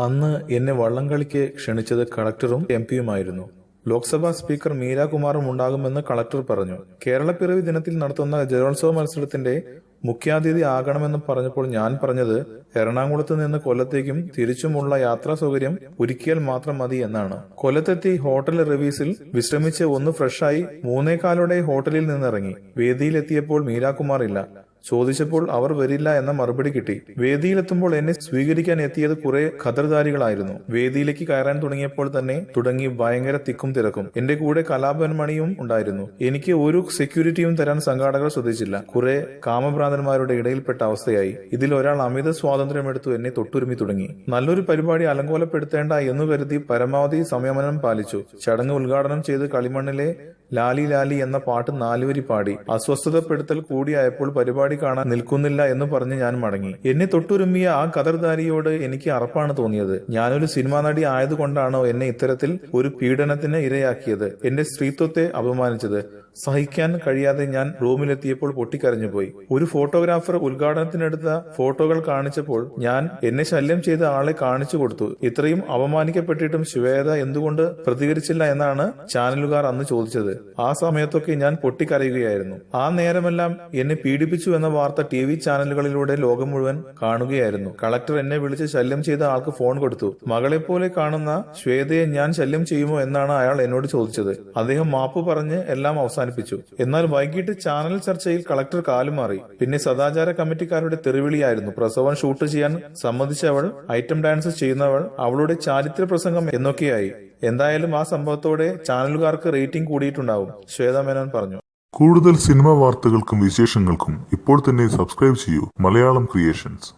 അന്ന് എന്നെ വള്ളംകളിക്ക് ക്ഷണിച്ചത് കളക്ടറും എംപിയുമായിരുന്നു. ലോക്സഭാ സ്പീക്കർ മീരാകുമാറും ഉണ്ടാകുമെന്ന് കളക്ടർ പറഞ്ഞു. കേരളപ്പിറവി ദിനത്തിൽ നടത്തുന്ന ജലോത്സവ മത്സരത്തിന്റെ മുഖ്യാതിഥി ആകണമെന്ന് പറഞ്ഞപ്പോൾ ഞാൻ പറഞ്ഞത് എറണാകുളത്ത് നിന്ന് കൊല്ലത്തേക്കും തിരിച്ചുമുള്ള യാത്രാ സൗകര്യം ഒരുക്കിയാൽ മാത്രം മതി എന്നാണ്. കൊല്ലത്തെത്തി ഹോട്ടൽ റിവീസിൽ വിശ്രമിച്ച് ഒന്ന് ഫ്രഷായി 3:15 ഹോട്ടലിൽ നിന്നിറങ്ങി. വേദിയിലെത്തിയപ്പോൾ മീരാകുമാർ ഇല്ല. ചോദിച്ചപ്പോൾ അവർ വരില്ല എന്ന മറുപടി കിട്ടി. വേദിയിലെത്തുമ്പോൾ എന്നെ സ്വീകരിക്കാൻ എത്തിയത് കുറെ ഖദർധാരികളായിരുന്നു. വേദിയിലേക്ക് കയറാൻ തുടങ്ങിയപ്പോൾ തന്നെ തുടങ്ങി ഭയങ്കര തിക്കും തിരക്കും. എന്റെ കൂടെ കലാഭവൻ മണിയും ഉണ്ടായിരുന്നു. എനിക്ക് ഒരു സെക്യൂരിറ്റിയും തരാൻ സംഘാടകർ ശ്രദ്ധിച്ചില്ല. കുറെ കാമഭ്രാന്തന്മാരുടെ ഇടയിൽപ്പെട്ട അവസ്ഥയായി. ഇതിൽ ഒരാൾ അമിത സ്വാതന്ത്ര്യമെടുത്തു എന്നെ തൊട്ടുരുമി തുടങ്ങി. നല്ലൊരു പരിപാടി അലങ്കോലപ്പെടുത്തേണ്ട എന്ന് കരുതി പരമാവധി സംയമനം പാലിച്ചു. ചടങ്ങ് ഉദ്ഘാടനം ചെയ്ത് കളിമണ്ണിലെ ലാലി ലാലി എന്ന പാട്ട് 4 വരി പാടി. അസ്വസ്ഥതപ്പെടുത്തൽ കൂടിയായപ്പോൾ പരിപാടി കാണാൻ നിൽക്കുന്നില്ല എന്ന് പറഞ്ഞ് ഞാൻ മടങ്ങി. എന്നെ തൊട്ടുരുമ്മിയ ആ ഖദർധാരിയോട് എനിക്ക് അറപ്പാണ് തോന്നിയത്. ഞാനൊരു സിനിമാ നടി ആയതുകൊണ്ടാണോ എന്നെ ഇത്തരത്തിൽ ഒരു പീഡനത്തിന് ഇരയാക്കിയത്, എന്റെ സ്ത്രീത്വത്തെ അപമാനിച്ചത്? സഹിക്കാൻ കഴിയാതെ ഞാൻ റൂമിലെത്തിയപ്പോൾ പൊട്ടിക്കരഞ്ഞുപോയി. ഒരു ഫോട്ടോഗ്രാഫർ ഉദ്ഘാടനത്തിനെടുത്ത ഫോട്ടോകൾ കാണിച്ചപ്പോൾ ഞാൻ എന്നെ ശല്യം ചെയ്ത ആളെ കാണിച്ചു കൊടുത്തു. ഇത്രയും അപമാനിക്കപ്പെട്ടിട്ടും ശ്വേത എന്തുകൊണ്ട് പ്രതികരിച്ചില്ല എന്നാണ് ചാനലുകാർ അന്ന് ചോദിച്ചത്. ആ സമയത്തൊക്കെ ഞാൻ പൊട്ടിക്കരയുകയായിരുന്നു. ആ നേരമെല്ലാം എന്നെ പീഡിപ്പിച്ചു എന്ന വാർത്ത TV ചാനലുകളിലൂടെ ലോകം മുഴുവൻ കാണുകയായിരുന്നു. കളക്ടർ എന്നെ വിളിച്ച് ശല്യം ചെയ്ത ആൾക്ക് ഫോൺ കൊടുത്തു. മകളെപ്പോലെ കാണുന്ന ശ്വേതയെ ഞാൻ ശല്യം ചെയ്യുമോ എന്നാണ് അയാൾ എന്നോട് ചോദിച്ചത്. അദ്ദേഹം മാപ്പ് പറഞ്ഞ് എല്ലാം അവസാനിപ്പിച്ചു. എന്നാൽ വൈകിട്ട് ചാനൽ ചർച്ചയിൽ കളക്ടർ കാലുമാറി. പിന്നെ സദാചാര കമ്മിറ്റിക്കാരുടെ തെറിവിളിയായിരുന്നു. പ്രസവം ഷൂട്ട് ചെയ്യാൻ സമ്മതിച്ചവൾ, ഐറ്റം ഡാൻസ് ചെയ്യുന്നവൾ, അവളുടെ ചാരിത്ര പ്രസംഗം എന്നൊക്കെയായി. എന്തായാലും ആ സംഭവത്തോടെ ചാനലുകാർക്ക് റേറ്റിംഗ് കൂടിയിട്ടുണ്ടാവും, ശ്വേത മേനോൻ പറഞ്ഞു. കൂടുതൽ സിനിമാ വാർത്തകൾക്കും വിശേഷങ്ങൾക്കും ഇപ്പോൾ തന്നെ സബ്സ്ക്രൈബ് ചെയ്യൂ മലയാളം ക്രിയേഷൻസ്.